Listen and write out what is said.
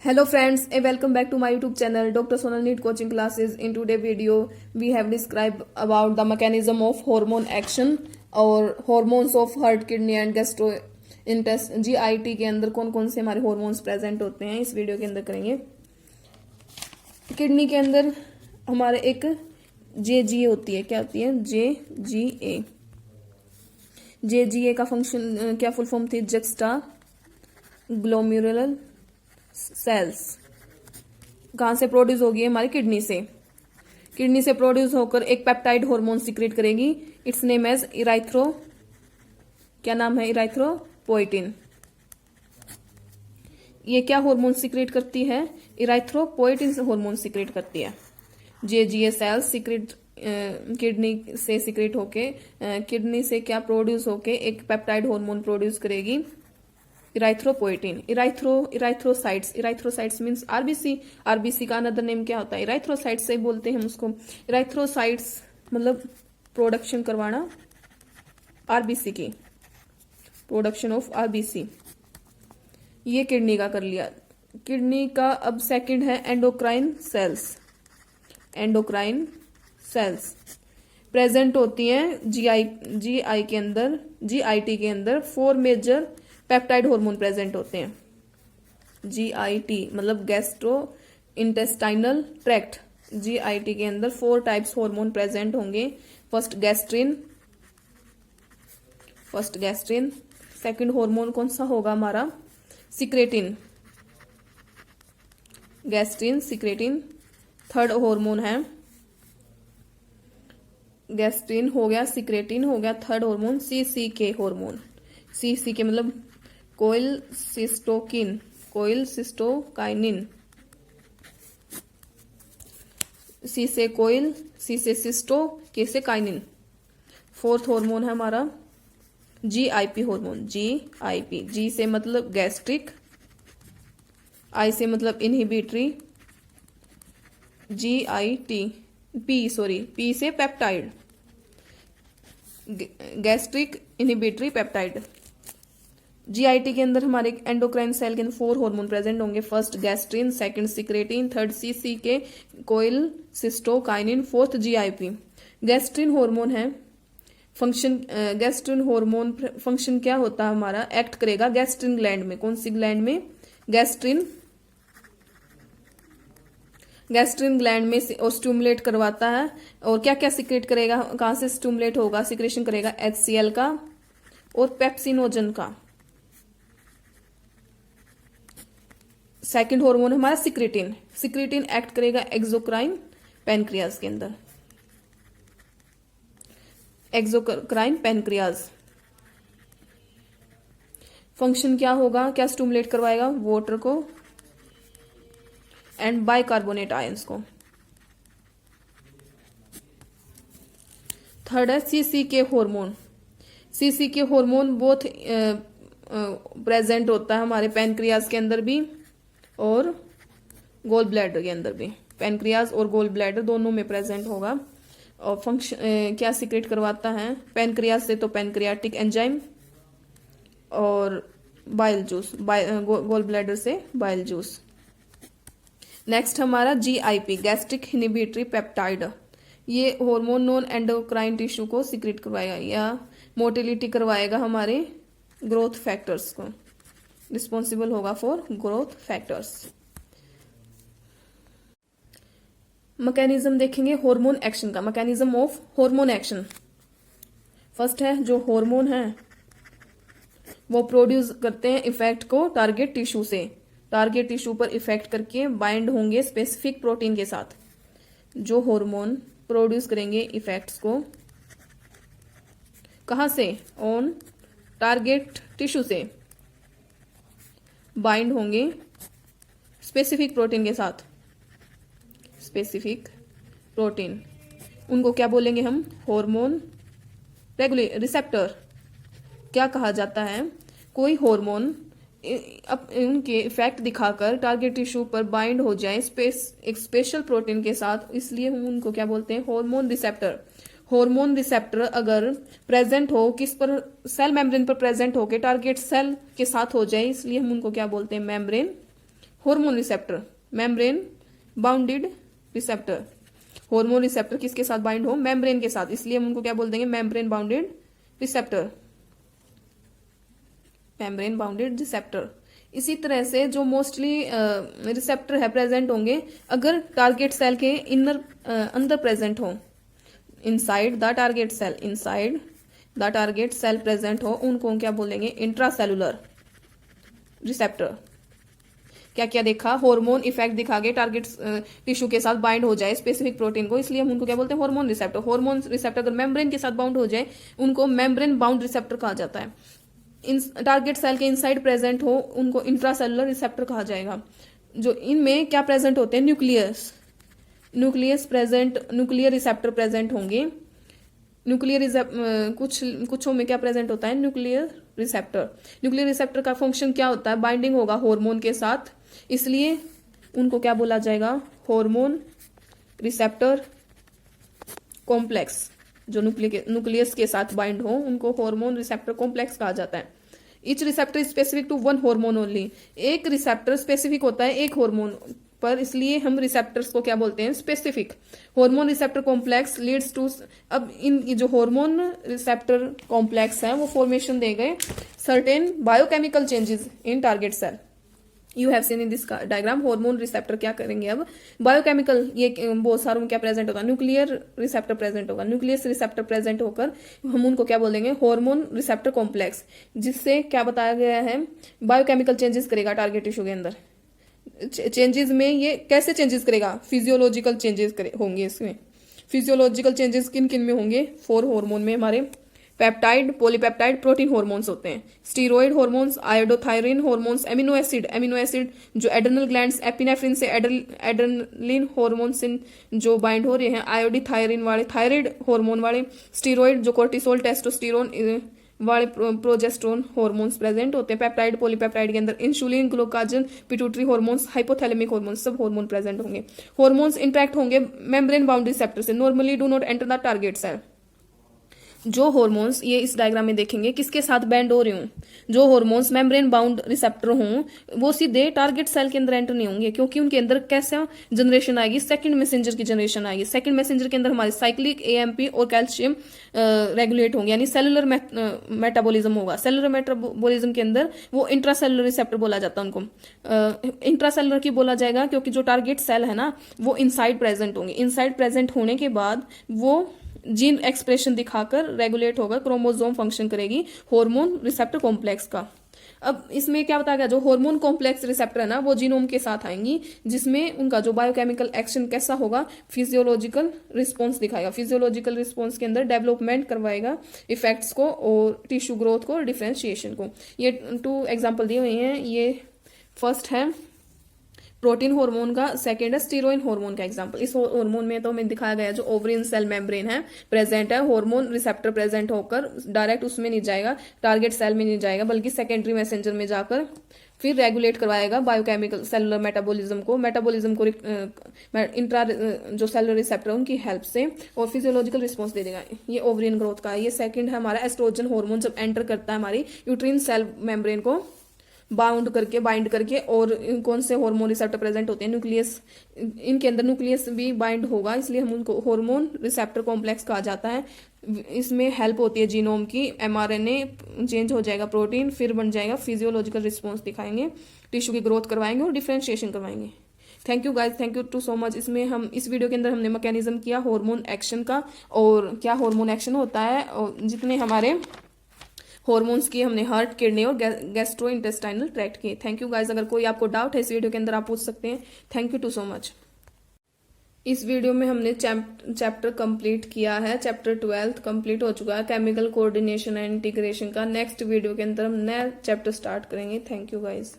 Hello friends, and welcome back to my YouTube channel Dr. Sonal NEET Coaching Classes. In today's video, we have described about the mechanism of hormone action और hormones of heart, kidney and gastrointestinal GIT के अंदर कौन कौन से हमारे hormones present होते हैं इस वीडियो के अंदर करेंगे। किडनी के अंदर हमारे एक JGA होती है, क्या होती है JGA। JGA का फंक्शन क्या फुल फॉर्म थी, जक्स्टा ग्लोमेरुलर सेल्स। कहां से प्रोड्यूस होगी, हमारी किडनी से। किडनी से प्रोड्यूस होकर एक पेप्टाइड हार्मोन सीक्रेट करेगी, इट्स नेम एज इराइथ्रो, क्या नाम है, इराइथ्रोपोएटिन। ये क्या हार्मोन सीक्रेट करती है, इराइथ्रोपोएटिन हार्मोन सीक्रेट करती है। जेजीए सेल्स सीक्रेट किडनी से सीक्रेट होके किडनी से क्या प्रोड्यूस होके एक पेप्टाइड हार्मोन प्रोड्यूस करेगी, इराइथ्रोपोएटिन। इराइथ्रोसाइट्स मीन्स आरबीसी का अनदर नेम क्या होता है, इराइथ्रोसाइट्स से बोलते हैं हम उसको। इराइथ्रोसाइट्स मतलब प्रोडक्शन करवाना आरबीसी की, प्रोडक्शन ऑफ आरबीसी। ये किडनी का कर लिया। किडनी का अब सेकंड है endocrine cells. Endocrine cells present होती हैं जीआई के अंदर, जीआईटी के अंदर 4 मेजर पेप्टाइड हार्मोन प्रेजेंट होते हैं। जीआईटी मतलब गैस्ट्रो इंटेस्टाइनल ट्रैक्ट, जीआईटी के अंदर 4 टाइप्स हार्मोन प्रेजेंट होंगे। First gastrin. सेकंड हार्मोन कौन सा होगा हमारा, secretin, gastrin secretin. Third hormone है गैस्ट्रिन हो गया, सिक्रेटिन हो गया। Third hormone सीसीके hormone. सीसीके मतलब कोइलसिस्टोकाइनिन। सी से कोइल, सी से सिस्टो, के से काइनिन। फोर्थ हार्मोन है हमारा जीआईपी हार्मोन। जीआईपी, जी से मतलब गैस्ट्रिक, आई से मतलब इनहिबिटरी, जीआईटी, पी से peptide, gastric inhibitory peptide. GIT के अंदर हमारे एंडोक्राइन सेल के अंदर 4 हार्मोन प्रेजेंट होंगे। First gastrin, second secretin, third CCK, cholecystokinin, fourth GIP. Gastrin hormone है फंक्शन, गैस्ट्रिन हार्मोन फंक्शन क्या होता है हमारा, एक्ट करेगा गैस्ट्रिन ग्लैंड में। कौन सी ग्लैंड में, गैस्ट्रिन ग्लैंड में और स्टिमुलेट करवाता है। और क्या क्या सिक्रेट करेगा, कहां से स्टिमुलेट होगा, सिक्रेशन करेगा HCl का और पेप्सिनोजन का। सेकंड हार्मोन हमारा सिक्रेटिन। सिक्रेटिन एक्ट करेगा एक्सोक्राइन पैनक्रियाज के अंदर, एक्सोक्राइन पैनक्रियाज। फंक्शन क्या होगा, क्या स्टिमुलेट करवाएगा, वाटर को एंड बाइकार्बोनेट आयंस को। थर्ड है सीसीके हार्मोन। सीसीके हार्मोन बोथ प्रेजेंट होता है हमारे पैनक्रियाज के अंदर भी और गोल ब्लैडर के अंदर भी। पैनक्रियाज और गोल ब्लैडर दोनों में प्रेजेंट होगा। और फंक्शन क्या सीक्रेट करवाता है, पैनक्रियाज से तो पैनक्रियाटिक एंजाइम और बाइल जूस, गोल ब्लैडर से बाइल जूस। नेक्स्ट हमारा जीआईपी, गैस्ट्रिक इनहिबिटरी पेप्टाइड। ये हार्मोन नॉन एंडोक्राइन टिश्यू को सीक्रेट करवाएगा या मोटिलिटी करवाएगा, हमारे ग्रोथ फैक्टर्स को, रिस्पॉन्सिबल होगा फॉर ग्रोथ फैक्टर्स। मैकेनिज्म देखेंगे हार्मोन एक्शन का, mechanism of hormone action. First है जो हार्मोन है वो प्रोड्यूस करते हैं इफेक्ट को टारगेट टिश्यू से, टारगेट टिश्यू पर इफेक्ट करके बाइंड होंगे स्पेसिफिक प्रोटीन के साथ। जो हार्मोन प्रोड्यूस करेंगे इफेक्ट्स को कहां से, ऑन टारगेट टिश्यू से, बाइंड होंगे स्पेसिफिक प्रोटीन के साथ। स्पेसिफिक प्रोटीन उनको क्या बोलेंगे हम, हार्मोन रिसेप्टर। क्या कहा जाता है, कोई हार्मोन उनके इफेक्ट दिखाकर टारगेट टिश्यू पर बाइंड हो जाए एक स्पेशल प्रोटीन के साथ, इसलिए हम उनको क्या बोलते हैं, हार्मोन रिसेप्टर। हार्मोन रिसेप्टर अगर प्रेजेंट हो किस पर, सेल मेम्ब्रेन पर प्रेजेंट हो के टारगेट सेल के साथ हो जाए, इसलिए हम उनको क्या बोलते हैं, membrane hormone receptor, membrane bounded receptor. Hormone receptor किसके साथ बाइंड हो, मेम्ब्रेन के साथ, इसलिए हम उनको क्या बोल देंगे, membrane bounded receptor, membrane bounded receptor. इसी तरह से जो मोस्टली रिसेप्टर है प्रेजेंट होंगे अगर टारगेट सेल के अंदर प्रेजेंट हो, inside the target cell, inside the target cell present हो, उनको हम क्या बोलेंगे, इंट्रासेलुलर रिसेप्टर। क्या क्या देखा, हार्मोन इफेक्ट दिखा के टारगेट टिश्यू के साथ बाइंड हो जाए स्पेसिफिक प्रोटीन को, इसलिए हम उनको क्या बोलते हैं, हार्मोन रिसेप्टर। हार्मोन रिसेप्टर अगर मेम्ब्रेन के साथ बाउंड हो जाए उनको मेम्ब्रेन बाउंड रिसेप्टर कहा जाता है। इन टारगेट सेल के इनसाइड प्रेजेंट हो उनको इंट्रासेलुलर रिसेप्टर कहा जाएगा। जो इनमें क्या प्रेजेंट होते हैं, nucleus present, nuclear receptor present होंगे। कुछों में क्या प्रेजेंट होता है, न्यूक्लियर रिसेप्टर का फंक्शन क्या होता है, बाइंडिंग होगा हार्मोन के साथ, इसलिए उनको क्या बोला जाएगा, हार्मोन रिसेप्टर कॉम्प्लेक्स। जो न्यूक्लियस के साथ बाइंड हो उनको हार्मोन रिसेप्टर कॉम्प्लेक्स कहा जाता है। Each receptor specific to one hormone only, एक रिसेप्टर स्पेसिफिक होता है एक हार्मोन पर, इसलिए हम रिसेप्टर्स को क्या बोलते हैं, specific. Hormone receptor complex leads to, अब इन जो हार्मोन रिसेप्टर कॉम्प्लेक्स है वो फॉर्मेशन देंगे certain biochemical changes in target cell. You have seen in this diagram, hormone receptor क्या करेंगे, अब बायोकेमिकल, ये बहुत सारों में क्या प्रेजेंट होगा, न्यूक्लियर रिसेप्टर प्रेजेंट होगा, न्यूक्लियस रिसेप्टर प्रेजेंट होकर हम उनको क्या बोलेंगे, हार्मोन रिसेप्टर कॉम्प्लेक्स, जिससे क्या बताया गया है, बायोकेमिकल चेंजेस करेगा टारगेट टिश्यू के अंदर। चेंजेस में ये कैसे चेंजेस करेगा, फिजियोलॉजिकल चेंजेस होंगे इसमें। फिजियोलॉजिकल चेंजेस किन किन में होंगे, 4 हार्मोन में हमारे पेप्टाइड, पॉलीपेप्टाइड, प्रोटीन हार्मोन्स होते हैं, steroid hormones, iodothyronine hormones, amino acid जो एड्रेनल ग्लैंड्स, एपिनेफ्रिन से एड्रेनलिन हार्मोन्स जो बाइंड हो रहे हैं, आयोडीथायरिन वाले, थायराइड हार्मोन वाले, स्टीरॉयड जो कोर्टिसोल, टेस्टोस्टेरोन वाले प्रोजेस्टेरोन हार्मोन्स प्रेजेंट होते हैं। पेप्टाइड, पॉलीपेप्टाइड के अंदर insulin, glucagon, pituitary hormones, hypothalamic hormones, सब हार्मोन प्रेजेंट होंगे। हार्मोन्स इंटरेक्ट होंगे मेम्ब्रेन बाउंड रिसेप्टर से, normally do not enter the target cell. जो हार्मोन्स, ये इस डायग्राम में देखेंगे किसके साथ बैंड हो रहे हों, जो हार्मोन्स मेम्ब्रेन बाउंड रिसेप्टर हों वो सीधे टारगेट सेल के अंदर एंटर नहीं होंगे, क्योंकि उनके अंदर कैसा जनरेशन आएगी, सेकंड मैसेंजर की जनरेशन आएगी। सेकंड मैसेंजर के अंदर हमारे साइक्लिक एएमपी और कैल्शियम रेगुलेट होंगे, यानी सेलुलर मेटाबॉलिज्म होगा। सेलुलर मेटाबॉलिज्म के अंदर वो इंट्रासेलुलर रिसेप्टर बोला जाता है उनको। इंट्रासेलुलर की बोला जाएगा क्योंकि जो टारगेट सेल है ना वो इनसाइड प्रेजेंट होंगे। इनसाइड प्रेजेंट होने के बाद वो जीन एक्सप्रेशन दिखाकर रेगुलेट होकर क्रोमोसोम फंक्शन करेगी हार्मोन रिसेप्टर कॉम्प्लेक्स का। अब इसमें क्या बताया गया, जो हार्मोन कॉम्प्लेक्स रिसेप्टर है ना वो जीनोम के साथ आएंगी, जिसमें उनका जो बायोकेमिकल एक्शन कैसा होगा, फिजियोलॉजिकल रिस्पॉन्स दिखाएगा। फिजियोलॉजिकल रिस्पॉन्स के अंदर डेवलपमेंट करवाएगा इफेक्ट्स को और टिश्यू ग्रोथ को, डिफरेंशिएशन को। ये 2 एग्जाम्पल दिए हुए हैं। ये फर्स्ट है प्रोटीन हार्मोन का, सेकेंड है स्टीरोइन हार्मोन का एग्जांपल। इस हार्मोन में तो हमें दिखाया गया जो ओवरियन सेल मेम्ब्रेन है प्रेजेंट है, हार्मोन रिसेप्टर प्रेजेंट होकर डायरेक्ट उसमें नहीं जाएगा, टारगेट सेल में नहीं जाएगा, बल्कि सेकेंडरी मैसेंजर में जाकर फिर रेगुलेट करवाएगा बायोकेमिकल सेलुलर मेटाबॉलिज्म को इंट्रा जो सेलुलर रिसेप्टर उनकी हेल्प से, और फिजियोलॉजिकल रिस्पॉन्स दे देगा। ये ओवरियन ग्रोथ का है। ये सेकंड है हमारा एस्ट्रोजन हार्मोन, जब एंटर करता है हमारी यूट्रीन सेल मेम्ब्रेन को बाइंड करके। और कौन से हार्मोन रिसेप्टर प्रेजेंट होते हैं, न्यूक्लियस, इनके अंदर न्यूक्लियस भी बाइंड होगा, इसलिए हम उनको हार्मोन रिसेप्टर कॉम्प्लेक्स कहा जाता है। इसमें हेल्प होती है जीनोम की, एमआरएनए चेंज हो जाएगा, प्रोटीन फिर बन जाएगा, फिजियोलॉजिकल रिस्पॉन्स दिखाएंगे, टिश्यू की ग्रोथ करवाएंगे और डिफरेंशिएशन करवाएंगे। Thank you guys, thank you too so much. इसमें हम इस वीडियो के अंदर हमने मैकेनिज्म किया हार्मोन एक्शन का, और क्या हार्मोन एक्शन होता है, और जितने हमारे हार्मोन्स की हमने हार्ट, किडनी और गैस्ट्रो इंटेस्टाइनल ट्रैक्ट किए। Thank you guys. अगर कोई आपको डाउट है इस वीडियो के अंदर आप पूछ सकते हैं। Thank you too so much. इस वीडियो में हमने चैप्टर कंप्लीट किया है, चैप्टर 12 कंप्लीट हो चुका है, केमिकल कोऑर्डिनेशन एंड इंटीग्रेशन का। नेक्स्ट वीडियो के अंदर हम नया चैप्टर स्टार्ट करेंगे। Thank you guys.